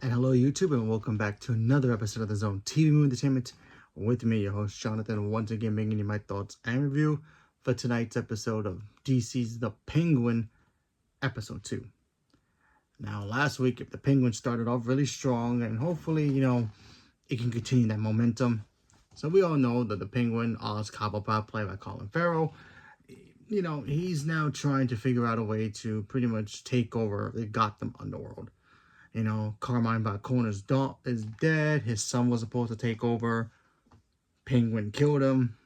And hello, YouTube, and welcome back to another episode of the Zone TV Movie Entertainment with me, your host, Jonathan, once again bringing you my thoughts and review for tonight's episode of DC's The Penguin, Episode 2. Now, last week, The Penguin started off really strong, and hopefully, it can continue that momentum. So we all know that The Penguin, Oz Cobblepot, played by Colin Farrell, he's now trying to figure out a way to pretty much take over the Gotham underworld. Carmine Falcone is dead. His son was supposed to take over. Penguin killed him.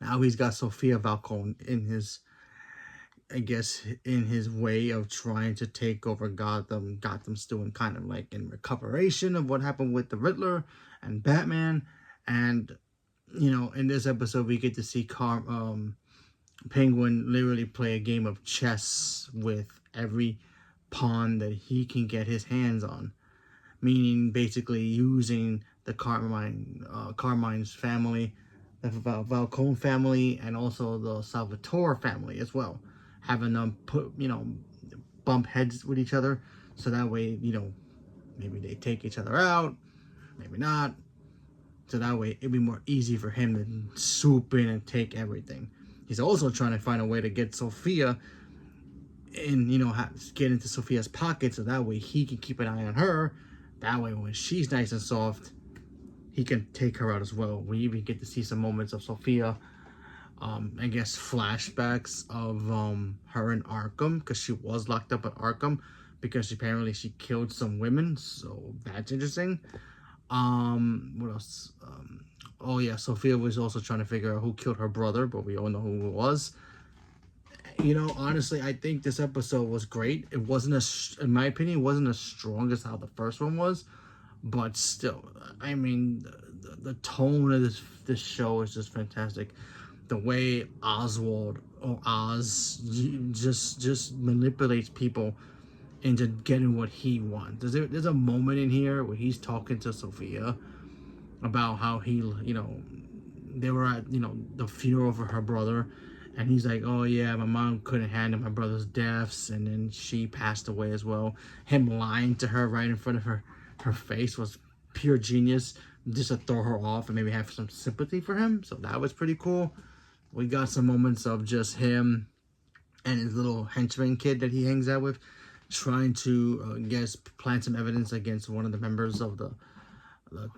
Now he's got Sophia Falcone in his way of trying to take over Gotham. Gotham's doing kind of like in recuperation of what happened with the Riddler and Batman. And, in this episode, we get to see Penguin literally play a game of chess with every pawn that he can get his hands on, meaning basically using the Carmine's family, the Falcone family, and also the Salvatore family as well, having them bump heads with each other, so that way maybe they take each other out, maybe not, so that way it'd be more easy for him to swoop in and take everything. He's also trying to find a way to get Sophia and get into Sophia's pocket, so that way he can keep an eye on her. That way when she's nice and soft, he can take her out as well. We even get to see some moments of Sophia, flashbacks of her in Arkham, because she was locked up at Arkham because apparently she killed some women, so that's interesting. What else? Sophia was also trying to figure out who killed her brother, but we all know who it was. Honestly, I think this episode was great. It wasn't in my opinion, it wasn't as strong as how the first one was, but still, I mean, the tone of this show is just fantastic. The way Oz just manipulates people into getting what he wants. There's a moment in here where he's talking to Sophia about how they were at the funeral for her brother. And he's like, oh yeah, my mom couldn't handle my brother's deaths, and then she passed away as well. Him lying to her right in front of her face was pure genius, just to throw her off and maybe have some sympathy for him. So that was pretty cool. We got some moments of just him and his little henchman kid that he hangs out with, trying to, plant some evidence against one of the members of the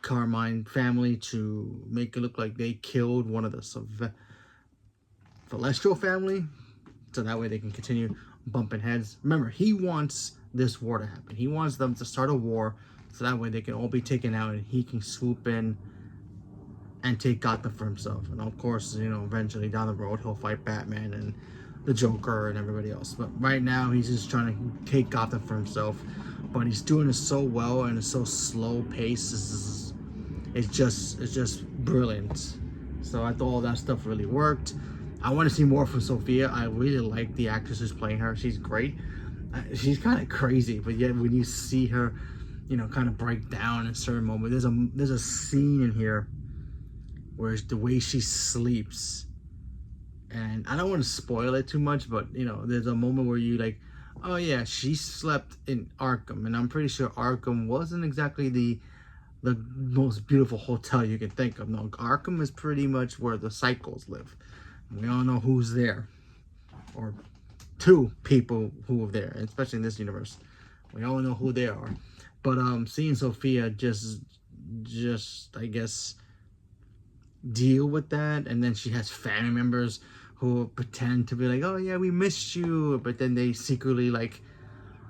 Carmine family to make it look like they killed one of the Celestial family, so that way they can continue bumping heads. Remember, he wants this war to happen. He wants them to start a war, so that way they can all be taken out and he can swoop in and take Gotham for himself. And of course, eventually down the road, he'll fight Batman and the Joker and everybody else. But right now, he's just trying to take Gotham for himself. But he's doing it so well, and it's so slow paced. It's just brilliant. So I thought all that stuff really worked. I want to see more from Sophia. I really like the actress who's playing her. She's great. She's kind of crazy, but yet when you see her, kind of break down in a certain moment, there's a scene in here where the way she sleeps, and I don't want to spoil it too much, but there's a moment where you like, oh yeah, she slept in Arkham, and I'm pretty sure Arkham wasn't exactly the most beautiful hotel you can think of. No, Arkham is pretty much where the Psychos live. We all know who's there, or two people who are there, especially in this universe. We all know who they are. But seeing Sophia just I guess deal with that, and then she has family members who pretend to be like, oh yeah, we missed you, but then they secretly like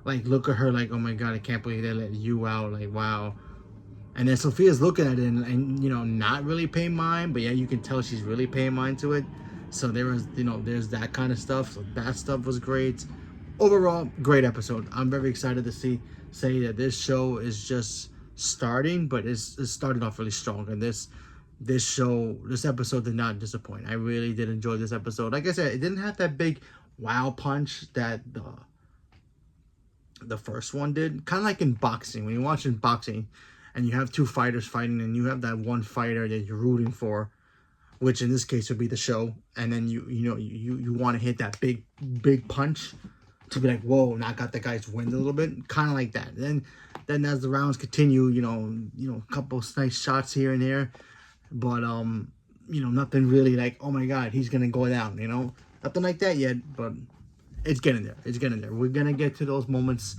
look at her like, oh my god, I can't believe they let you out, like wow. And then Sophia's looking at it and not really paying mind, but yeah, you can tell she's really paying mind to it. So there was, there's that kind of stuff. So that stuff was great. Overall, great episode. I'm very excited to say that this show is just starting, but it started off really strong. And this episode did not disappoint. I really did enjoy this episode. Like I said, it didn't have that big wow punch that the first one did. Kind of like in boxing. When you're watching boxing and you have two fighters fighting, and you have that one fighter that you're rooting for, which in this case would be the show, and then you want to hit that big punch to be like, whoa, knock out the guy's wind a little bit, kind of like that. Then Then as the rounds continue, a couple of nice shots here and there, but nothing really like, oh my God, he's gonna go down. Nothing like that yet, but it's getting there. It's getting there. We're gonna get to those moments,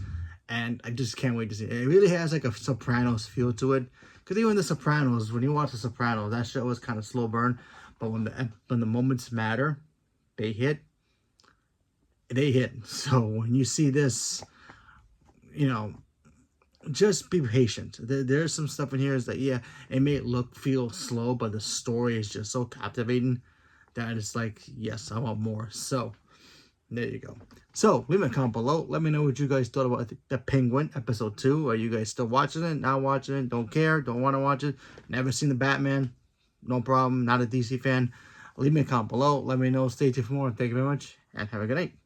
and I just can't wait to see it. It really has like a Sopranos feel to it, because even the Sopranos, when you watch the Sopranos, that show was kind of slow burn, but when the moments matter, they hit. So when you see this, just be patient. There's some stuff in here is that, yeah, it may feel slow, but the story is just so captivating that it's like, yes, I want more. So there you go. So leave me a comment below. Let me know what you guys thought about the Penguin episode 2. Are you guys still watching it? Not watching it? Don't care? Don't want to watch it? Never seen the Batman? No problem. Not a DC fan. Leave me a comment below. Let me know. Stay tuned for more. Thank you very much, and have a good night.